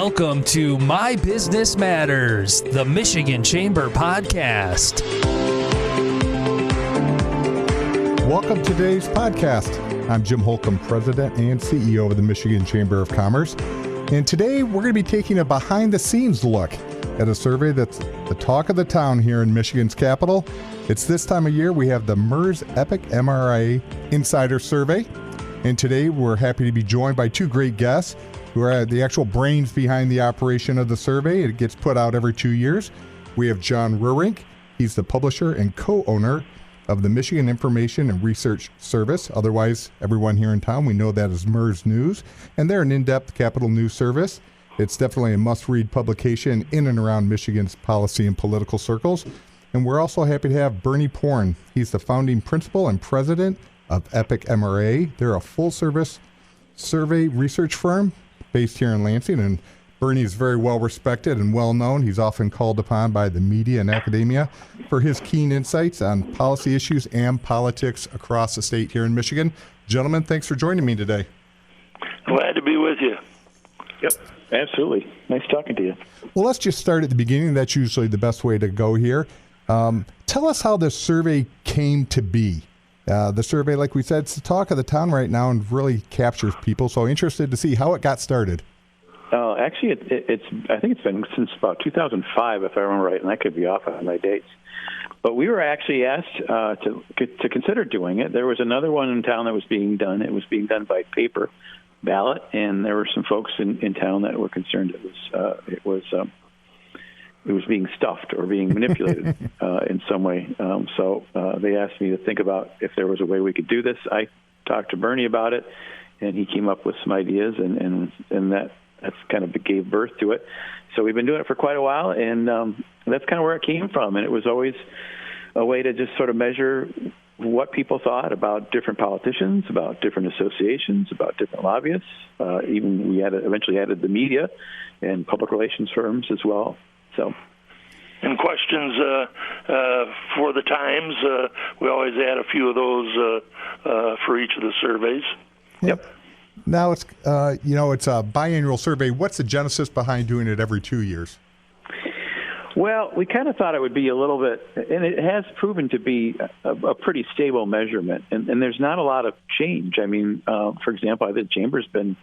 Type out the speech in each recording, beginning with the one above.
Welcome to My Business Matters, the Michigan Chamber podcast. Welcome to today's podcast. I'm Jim Holcomb, President and CEO of the Michigan Chamber of Commerce. And today we're going to be taking a behind-the-scenes look at a survey that's the talk of the town here in Michigan's capital. It's this time of year we have the MIRS EPIC-MRA Insiders Survey. And today we're happy to be joined by two great guests who are the actual brains behind the operation of the survey. It gets put out every 2 years. We have John Reurink. He's the publisher and co-owner of the Michigan Information and Research Service. Otherwise, everyone here in town, we know that as MIRS News. And they're an in-depth capital news service. It's definitely a must-read publication in and around Michigan's policy and political circles. And we're also happy to have Bernie Porn. He's the founding principal and president of EPIC-MRA. They're a full-service survey research firm based here in Lansing, and Bernie is very well respected and well known. He's often called upon by the media and academia for his keen insights on policy issues and politics across the state here in Michigan. Gentlemen, thanks for joining me today. Glad to be with you. Yep, absolutely. Nice talking to you. Well, let's just start at the beginning. That's usually the best way to go here. Tell us how this survey came to be. The survey, like we said, it's the talk of the town right now and really captures people. So interested to see how it got started. Actually, I think it's been since about 2005, if I remember right, and I could be off on my dates. But we were actually asked to consider doing it. There was another one in town that was being done. It was being done by paper ballot, and there were some folks in town that were concerned it was being stuffed or being manipulated in some way. So they asked me to think about if there was a way we could do this. I talked to Bernie about it, and he came up with some ideas, and that's kind of gave birth to it. So we've been doing it for quite a while, and that's kind of where it came from. And it was always a way to just sort of measure what people thought about different politicians, about different associations, about different lobbyists. Even we eventually added the media and public relations firms as well. So, and questions for the Times. We always add a few of those for each of the surveys. Yep. Now it's it's a biannual survey. What's the genesis behind doing it every 2 years? Well, we kind of thought it would be a little bit, and it has proven to be a pretty stable measurement, and there's not a lot of change. I mean, for example, I think Chamber's been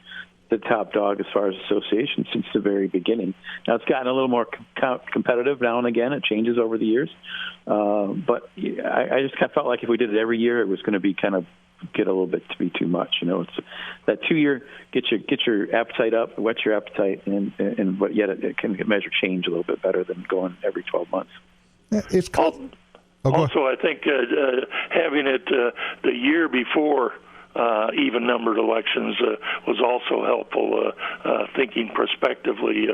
the top dog as far as association since the very beginning. Now, it's gotten a little more competitive now and again. It changes over the years. But I just kind of felt like if we did it every year, it was going to be kind of get a little bit to be too much. You know, it's that 2 year, get your appetite up, whet your appetite, but yet it can measure change a little bit better than going every 12 months. Yeah, it's called. Also, I think having it the year before even-numbered elections was also helpful, thinking prospectively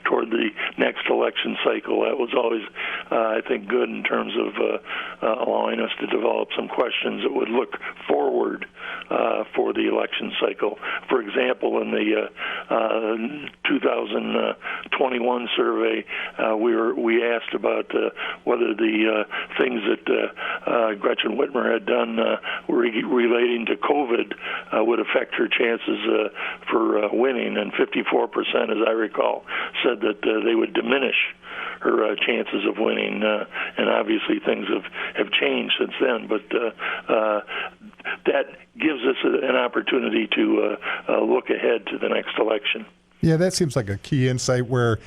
toward the next election cycle. That was always, I think, good in terms of allowing us to develop some questions that would look forward for the election cycle. For example, in the 2021 survey, we asked about whether the things that Gretchen Whitmer had done relating to COVID would affect her chances for winning, and 54%, as I recall, said that they would diminish her chances of winning, and obviously things have changed since then, but that gives us an opportunity to look ahead to the next election. Yeah, that seems like a key insight where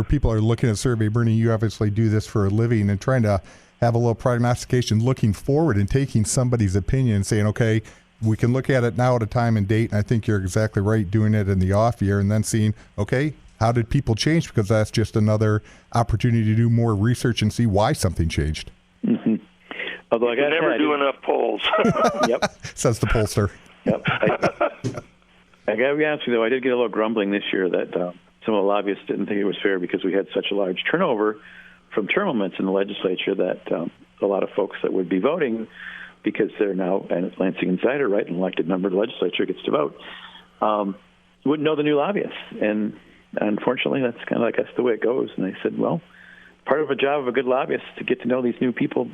people are looking at survey. Bernie, you obviously do this for a living and trying to have a little prognostication, looking forward and taking somebody's opinion and saying, okay, we can look at it now at a time and date, and I think you're exactly right, doing it in the off year and then seeing, okay, how did people change? Because that's just another opportunity to do more research and see why something changed. Mm-hmm. Although I never do enough polls. Yep. Says the pollster. Yep. I got to be honest with you, though, I did get a little grumbling this year that some of the lobbyists didn't think it was fair because we had such a large turnover from term limits in the legislature that a lot of folks that would be voting, because they're now a Lansing Insider, right, an elected member of the legislature gets to vote, wouldn't know the new lobbyists. And unfortunately, that's kind of, I guess, the way it goes. And I said, well, part of a job of a good lobbyist is to get to know these new people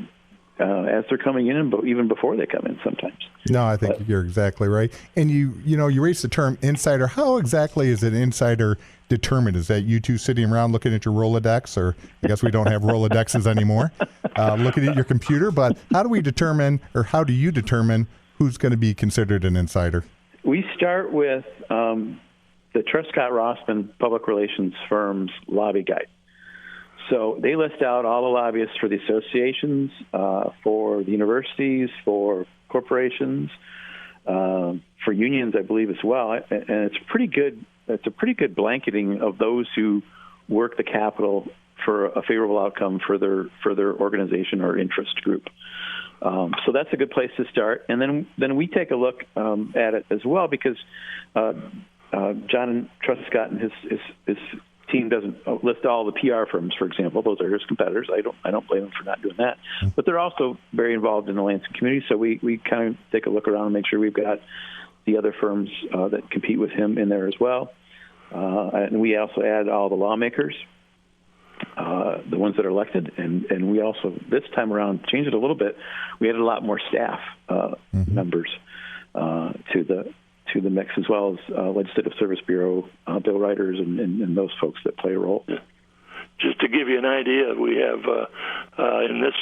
as they're coming in, but even before they come in sometimes. No, I think you're exactly right. And you raised the term insider. How exactly is an insider determined? Is that you two sitting around looking at your Rolodex, or I guess we don't have Rolodexes anymore, looking at your computer? But how do we determine, or how do you determine who's going to be considered an insider? We start with the Truscott-Rossman Public Relations Firm's lobby guide. So they list out all the lobbyists for the associations, for the universities, for corporations, for unions, I believe, as well. And it's pretty good. It's a pretty good blanketing of those who work the Capitol for a favorable outcome for their organization or interest group. So that's a good place to start. And then we take a look at it as well, because John Truscott and his team doesn't list all the PR firms, for example. Those are his competitors. I don't blame them for not doing that. But they're also very involved in the Lansing community, so we kind of take a look around and make sure we've got the other firms that compete with him in there as well. And we also add all the lawmakers, the ones that are elected, and we also, this time around, changed it a little bit. We added a lot more staff members to the mix, as well as Legislative Service Bureau, bill writers, and those folks that play a role. Just to give you an idea, we have in this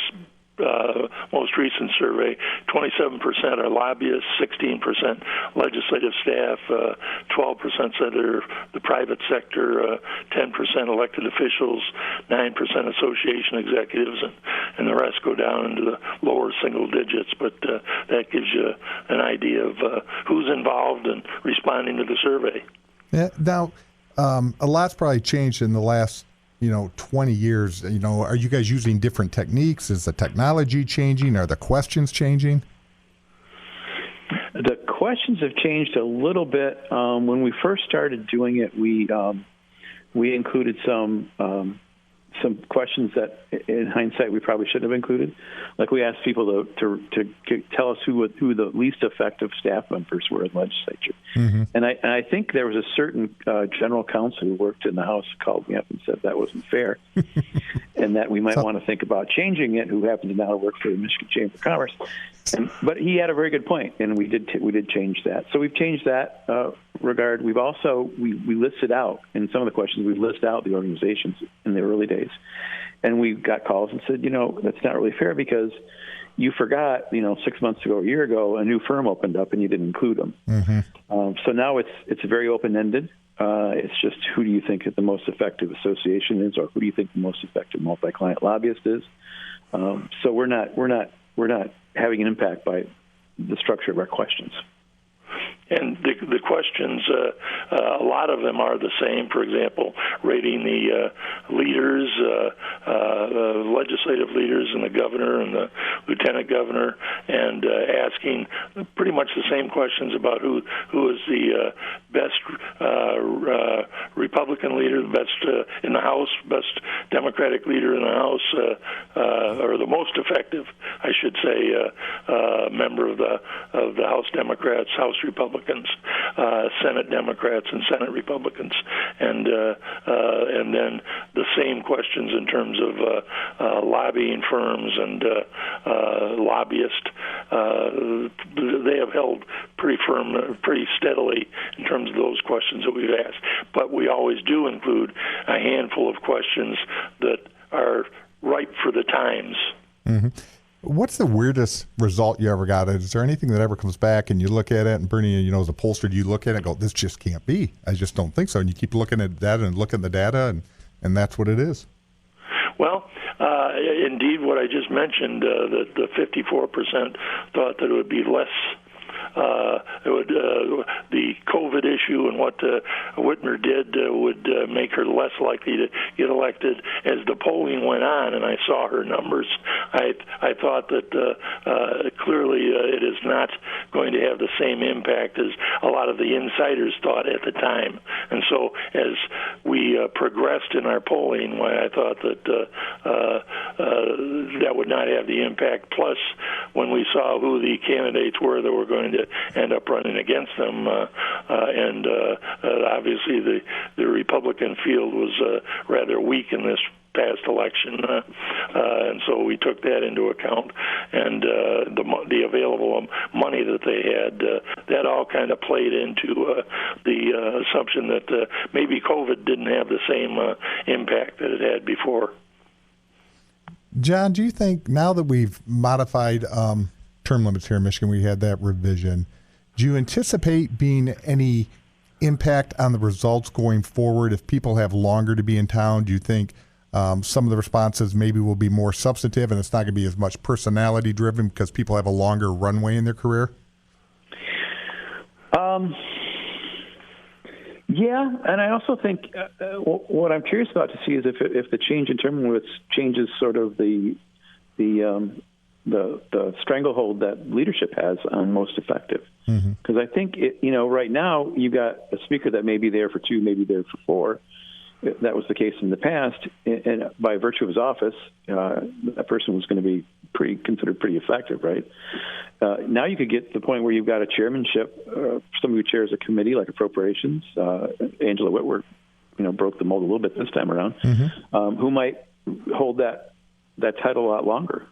most recent survey, 27% are lobbyists, 16% legislative staff, 12% said they're the private sector, 10% elected officials, 9% association executives, and the rest go down into the lower single digits. But that gives you an idea of who's involved in responding to the survey. Yeah, now, a lot's probably changed in the last 20 years. Are you guys using different techniques? Is the technology changing? Are the questions changing? The questions have changed a little bit. When we first started doing it, we included some questions that, in hindsight, we probably shouldn't have included. Like, we asked people to tell us who the least effective staff members were in the legislature. Mm-hmm. And I think there was a certain general counsel who worked in the House who called me up and said that wasn't fair, and that we might want to think about changing it, who happened to now work for the Michigan Chamber of Commerce. But he had a very good point, and we did change that. So we've changed that regard. We've also we listed out in some of the questions, we list out the organizations in the early days, and we got calls and said, that's not really fair, because you forgot, 6 months ago, a year ago, a new firm opened up and you didn't include them. Mm-hmm. So now it's very open-ended. It's just, who do you think the most effective association is, or who do you think the most effective multi-client lobbyist is? So we're not having an impact by the structure of our questions. And the questions, a lot of them are the same. For example, rating the leaders, legislative leaders, and the governor and the lieutenant governor, and asking pretty much the same questions about who is the best Republican leader, the best in the House, best Democratic leader in the House, or the most effective, I should say, member of the House Democrats, House Republicans, Senate Democrats, and Senate Republicans, and then the same questions in terms of lobbying firms and lobbyists. They have held pretty firm, pretty steadily in terms of those questions that we've asked. But we always do include a handful of questions that are ripe for the times. Mm-hmm. What's the weirdest result you ever got? Is there anything that ever comes back and you look at it, and Bernie, as a pollster, do you look at it and go, this just can't be? I just don't think so. And you keep looking at that and looking at the data, and that's what it is. Well, indeed, what I just mentioned, that the 54% thought that it would be less. The COVID issue and what Whitmer did would make her less likely to get elected. As the polling went on and I saw her numbers, I thought that clearly it is not going to have the same impact as a lot of the insiders thought at the time. And so as we progressed in our polling, I thought that that would not have the impact. Plus, when we saw who the candidates were that were going to end up running against them, and obviously the Republican field was rather weak in this past election, and so we took that into account, and the available money that they had, that all kind of played into the assumption that maybe COVID didn't have the same impact that it had before. John, do you think now that we've modified term limits here in Michigan, we had that revision, do you anticipate being any impact on the results going forward if people have longer to be in town? Do you think some of the responses maybe will be more substantive and it's not going to be as much personality driven because people have a longer runway in their career? Yeah, and I also think what I'm curious about to see is if the change in term limits changes sort of the stranglehold that leadership has on most effective. Because I think right now you got a speaker that may be there for 2, maybe there for 4. That was the case in the past, and by virtue of his office, that person was going to be considered pretty effective, right? Now you could get to the point where you've got a chairmanship, somebody who chairs a committee like appropriations. Angela Whitworth, broke the mold a little bit this time around, who might hold that title a lot longer,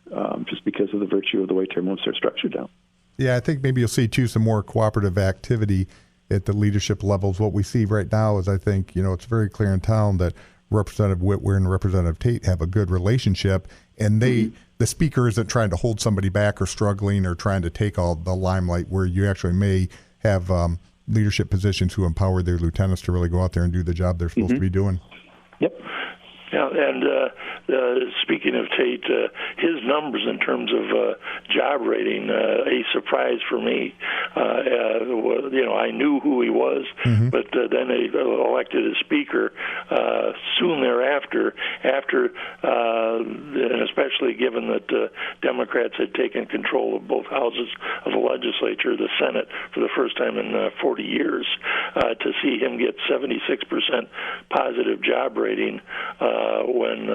just because of the virtue of the way term limits are structured now. Yeah, I think maybe you'll see, too, some more cooperative activity at the leadership levels. What we see right now is I think, it's very clear in town that Representative Whitwer and Representative Tate have a good relationship, and the speaker isn't trying to hold somebody back or struggling or trying to take all the limelight, where you actually may have leadership positions who empower their lieutenants to really go out there and do the job they're supposed to be doing. Yep. Yeah, and speaking of Tate, his numbers in terms of job rating, a surprise for me. I knew who he was, but then they elected a speaker soon thereafter, and especially given that Democrats had taken control of both houses of the legislature, the Senate, for the first time in 40 years, to see him get 76% positive job rating, when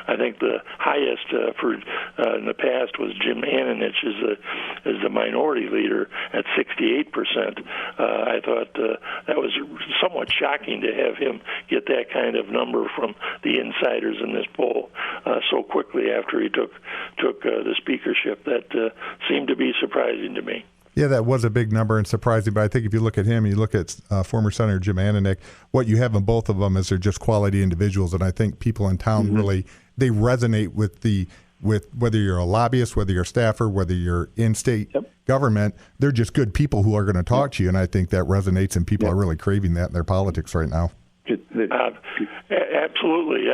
I think the highest in the past was Jim Ananich as the minority leader at 68%. I thought that was somewhat shocking to have him get that kind of number from the insiders in this poll so quickly after he took the speakership. That seemed to be surprising to me. Yeah, that was a big number and surprising, but I think if you look at him, you look at former Senator Jim Ananich, what you have in both of them is they're just quality individuals, and I think people in town really, they resonate with whether you're a lobbyist, whether you're a staffer, whether you're in state government, they're just good people who are going to talk to you, and I think that resonates, and people are really craving that in their politics right now. Absolutely.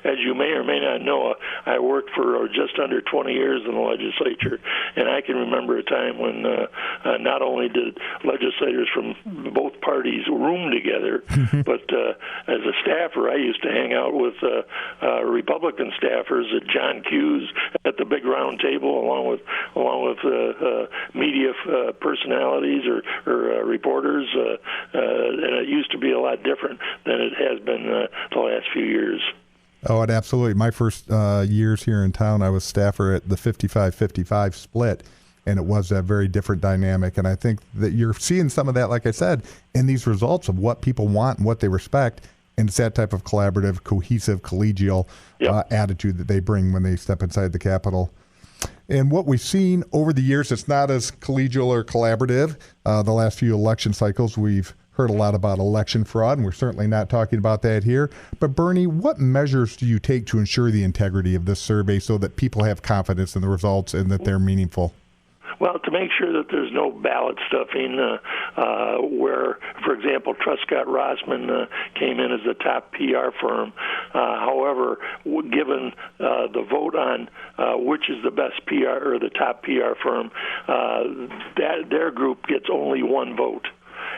As you may or may not know, I worked for just under 20 years in the legislature, and I can remember a time when not only did legislators from both parties room together, but as a staffer, I used to hang out with Republican staffers at John Q's at the big round table, along with media personalities or reporters, and it used to be a lot different than it has been the last few years. Oh, and absolutely. My first years here in town, I was staffer at the 55-55 split, and it was a very different dynamic. And I think that you're seeing some of that, like I said, in these results of what people want and what they respect. And it's that type of collaborative, cohesive, collegial attitude that they bring when they step inside the Capitol. And what we've seen over the years, it's not as collegial or collaborative. The last few election cycles, we've heard a lot about election fraud, and we're certainly not talking about that here. But Bernie, what measures do you take to ensure the integrity of this survey so that people have confidence in the results and that they're meaningful? Well, to make sure that there's no ballot stuffing where, for example, Truscott Rossman came in as the top PR firm. However, given the vote on which is the best PR or the top PR firm, their group gets only one vote.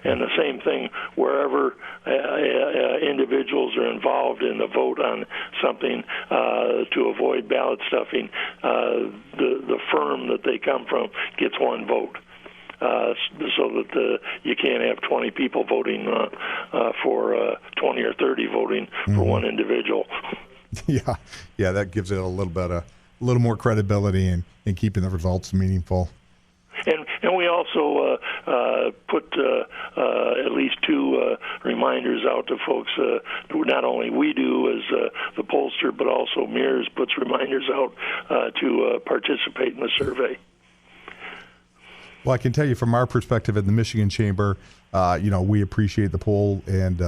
And the same thing wherever individuals are involved in the vote on something to avoid ballot stuffing, the firm that they come from gets one vote. So that you can't have 20 people voting for 20 or 30 voting for one individual. Yeah, that gives it a little more credibility in keeping the results meaningful. And we also put at least 2 reminders out to folks. Not only we do as the pollster, but also MIRS puts reminders out to participate in the survey. Well, I can tell you from our perspective at the Michigan Chamber, we appreciate the poll, and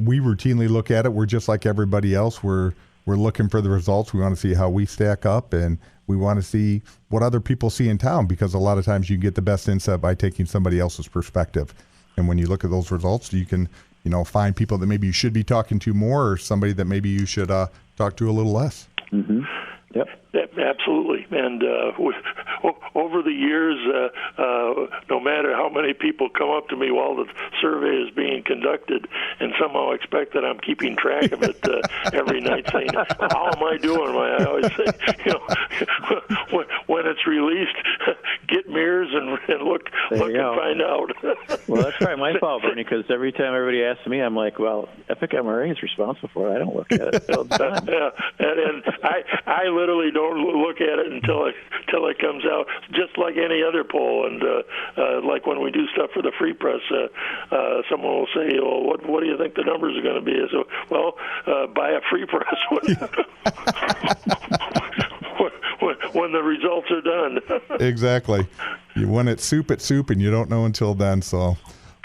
we routinely look at it. We're just like everybody else. We're looking for the results. We want to see how we stack up, and we want to see what other people see in town, because a lot of times you get the best insight by taking somebody else's perspective. And when you look at those results, you can, find people that maybe you should be talking to more, or somebody that maybe you should talk to a little less. Mm-hmm. Yep. Absolutely. And over the years, no matter how many people come up to me while the survey is being conducted and somehow expect that I'm keeping track of it every night, saying, how am I doing? I always say, when it's released, get MIRS and look and find out. Well, that's probably my fault, Bernie, because every time everybody asks me, I'm like, well, EPIC-MRA is responsible for it. I don't look at it all the time. Yeah, and I literally don't look at it until it comes out, just like any other poll. And like when we do stuff for the Free Press, someone will say, "Well, what do you think the numbers are going to be?" So, well, buy a Free Press when the results are done. Exactly. When it's soup, and you don't know until then. So.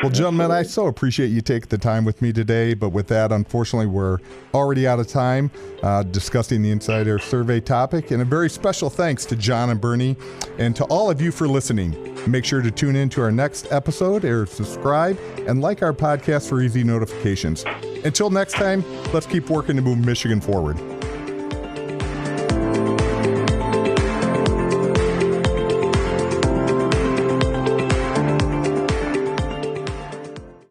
Well, gentlemen, I so appreciate you taking the time with me today, but with that, unfortunately, we're already out of time discussing the Insider Survey topic. And a very special thanks to John and Bernie, and to all of you for listening. Make sure to tune in to our next episode, or subscribe, and like our podcast for easy notifications. Until next time, let's keep working to move Michigan forward.